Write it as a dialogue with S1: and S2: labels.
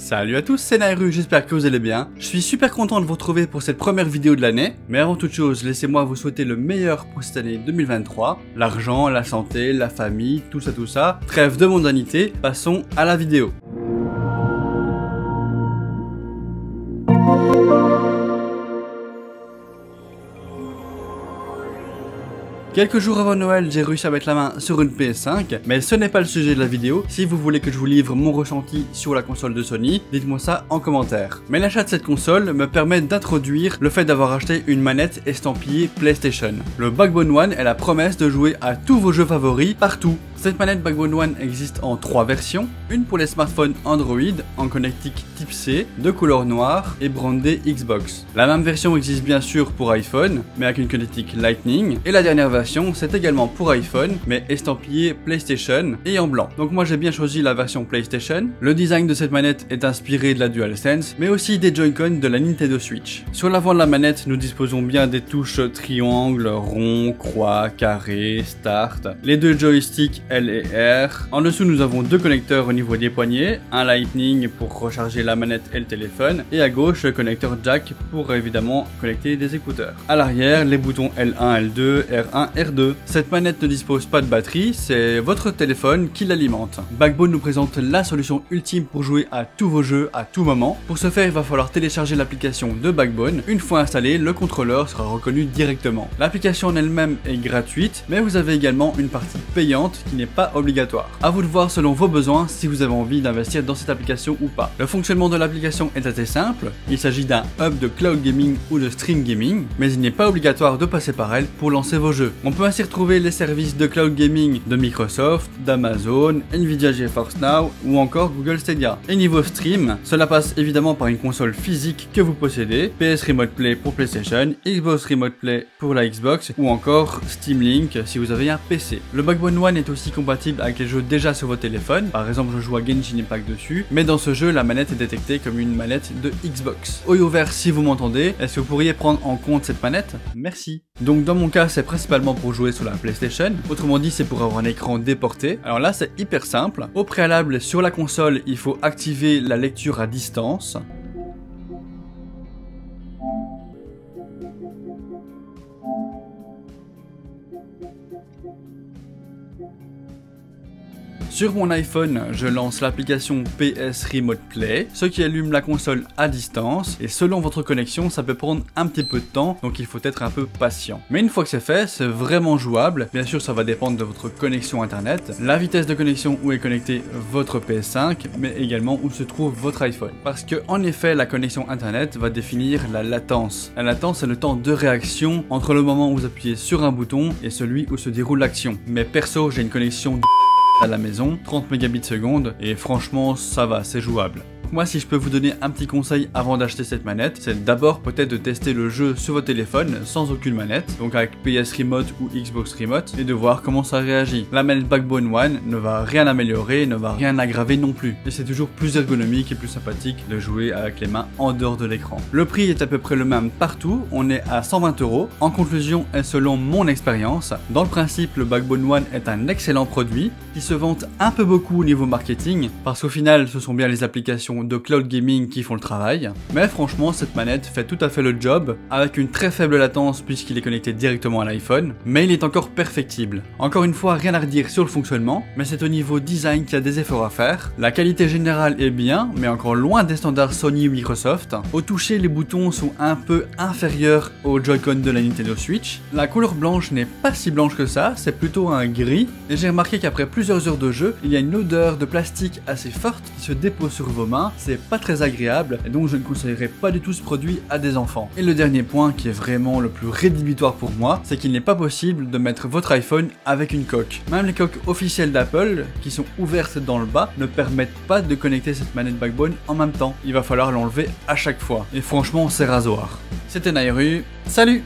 S1: Salut à tous, c'est Nairu, j'espère que vous allez bien. Je suis super content de vous retrouver pour cette première vidéo de l'année. Mais avant toute chose, laissez-moi vous souhaiter le meilleur pour cette année 2023. L'argent, la santé, la famille, tout ça. Trêve de mondanité, passons à la vidéo. Quelques jours avant Noël, j'ai réussi à mettre la main sur une PS5, mais ce n'est pas le sujet de la vidéo. Si vous voulez que je vous livre mon ressenti sur la console de Sony, dites-moi ça en commentaire. Mais l'achat de cette console me permet d'introduire le fait d'avoir acheté une manette estampillée PlayStation. Le Backbone One est la promesse de jouer à tous vos jeux favoris partout. Cette manette Backbone One existe en 3 versions, une pour les smartphones Android en connectique type C, de couleur noire et brandée Xbox. La même version existe bien sûr pour iPhone, mais avec une connectique Lightning, et la dernière version c'est également pour iPhone, mais estampillée PlayStation et en blanc. Donc moi j'ai bien choisi la version PlayStation. Le design de cette manette est inspiré de la DualSense, mais aussi des Joy-Con de la Nintendo Switch. Sur l'avant de la manette, nous disposons bien des touches triangle, rond, croix, carré, start, les deux joysticks L et R. En dessous, nous avons deux connecteurs au niveau des poignets, un Lightning pour recharger la manette et le téléphone, et à gauche, le connecteur jack pour évidemment connecter des écouteurs. À l'arrière, les boutons L1, L2, R1, R2. Cette manette ne dispose pas de batterie, c'est votre téléphone qui l'alimente. Backbone nous présente la solution ultime pour jouer à tous vos jeux à tout moment. Pour ce faire, il va falloir télécharger l'application de Backbone. Une fois installé, le contrôleur sera reconnu directement. L'application en elle-même est gratuite, mais vous avez également une partie payante qui n'est pas obligatoire. À vous de voir selon vos besoins si vous avez envie d'investir dans cette application ou pas. Le fonctionnement de l'application est assez simple. Il s'agit d'un hub de cloud gaming ou de stream gaming, mais il n'est pas obligatoire de passer par elle pour lancer vos jeux. On peut ainsi retrouver les services de cloud gaming de Microsoft, d'Amazon, Nvidia GeForce Now ou encore Google Stadia. Et niveau stream, cela passe évidemment par une console physique que vous possédez, PS Remote Play pour PlayStation, Xbox Remote Play pour la Xbox ou encore Steam Link si vous avez un PC. Le Backbone One est aussi compatible avec les jeux déjà sur votre téléphone. Par exemple, je joue à Genshin Impact dessus, mais dans ce jeu, la manette est détectée comme une manette de Xbox. Œil ouvert si vous m'entendez, est-ce que vous pourriez prendre en compte cette manette? Merci. Donc dans mon cas, c'est principalement pour jouer sur la PlayStation. Autrement dit, c'est pour avoir un écran déporté. Alors là, c'est hyper simple. Au préalable, sur la console, il faut activer la lecture à distance. Sur mon iPhone, je lance l'application PS Remote Play, ce qui allume la console à distance, et selon votre connexion, ça peut prendre un petit peu de temps, donc il faut être un peu patient. Mais une fois que c'est fait, c'est vraiment jouable. Bien sûr, ça va dépendre de votre connexion internet, la vitesse de connexion où est connecté votre PS5, mais également où se trouve votre iPhone. Parce que, en effet, la connexion internet va définir la latence. La latence, c'est le temps de réaction entre le moment où vous appuyez sur un bouton et celui où se déroule l'action. Mais perso, j'ai une connexion de à la maison, 30 mégabits seconde, et franchement ça va, c'est jouable. Moi, si je peux vous donner un petit conseil avant d'acheter cette manette, c'est d'abord peut-être de tester le jeu sur votre téléphone sans aucune manette, donc avec PS Remote ou Xbox Remote, et de voir comment ça réagit. La manette Backbone One ne va rien améliorer, ne va rien aggraver non plus, et c'est toujours plus ergonomique et plus sympathique de jouer avec les mains en dehors de l'écran. Le prix est à peu près le même partout, on est à 120 €. En conclusion, et selon mon expérience, dans le principe, le Backbone One est un excellent produit qui se vante un peu beaucoup au niveau marketing, parce qu'au final, ce sont bien les applications de cloud gaming qui font le travail, mais franchement cette manette fait tout à fait le job avec une très faible latence puisqu'il est connecté directement à l'iPhone, mais il est encore perfectible. Encore une fois, rien à redire sur le fonctionnement, mais c'est au niveau design qu'il y a des efforts à faire. La qualité générale est bien, mais encore loin des standards Sony ou Microsoft. Au toucher, les boutons sont un peu inférieurs aux Joy-Con de la Nintendo Switch. La couleur blanche n'est pas si blanche que ça, c'est plutôt un gris, et j'ai remarqué qu'après plusieurs heures de jeu, il y a une odeur de plastique assez forte qui se dépose sur vos mains. C'est pas très agréable et donc je ne conseillerais pas du tout ce produit à des enfants. Et le dernier point qui est vraiment le plus rédhibitoire pour moi, c'est qu'il n'est pas possible de mettre votre iPhone avec une coque. Même les coques officielles d'Apple, qui sont ouvertes dans le bas, ne permettent pas de connecter cette manette Backbone en même temps. Il va falloir l'enlever à chaque fois. Et franchement, c'est rasoir. C'était Nairu, salut!